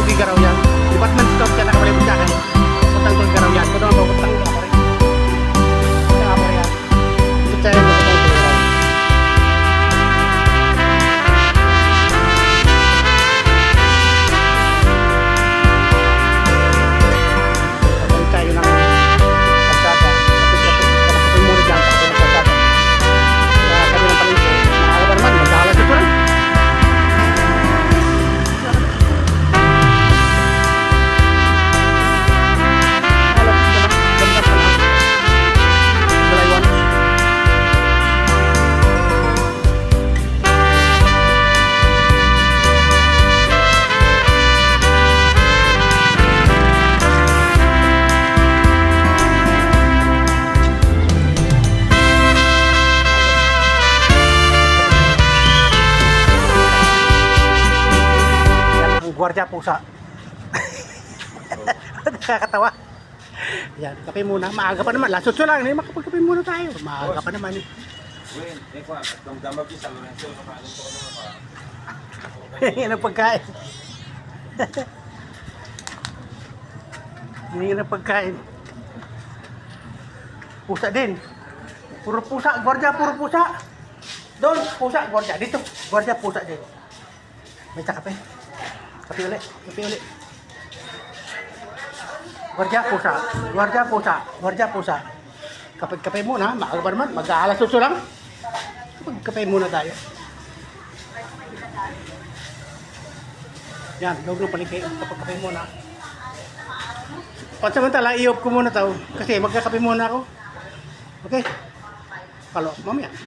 tugi garaw yan. Department store siya nakabalibot sa akin. Utang tugi garaw yan. Kung ano, utang nga pa rin. Utang nga pa rin yan. Ito siya yung utang tugi garaw. Kapag tayo ng kalsada. Kapag muna dyan, kapag ng kalsada. Kaya kami ng palengke. Maaga pa naman, mag-aalas ito rin. Gwardiya pusa. Nakakatawa. Yan, kape muna. Maaga pa naman. Lasotso lang. Makapagkape muna tayo. Maaga pa naman. Yan ang pagkain. Yan ang pagkain. Pusa din. Puro pusa. Gwardiya, puro pusa. Doon, pusa, gwardiya. Dito, gwardiya, pusa din. May kape. Kape ulit, kape ulit. Gwardiya pusa, gwardiya pusa, gwardiya pusa. Kape muna, maaga pa naman, mag-aalas 8 lang. Kape muna tayo. Yan, loob ng palengke, kape muna. Pansamantala, i-off ko muna to kasi magkakape muna ako. Okay? Follow, mamaya.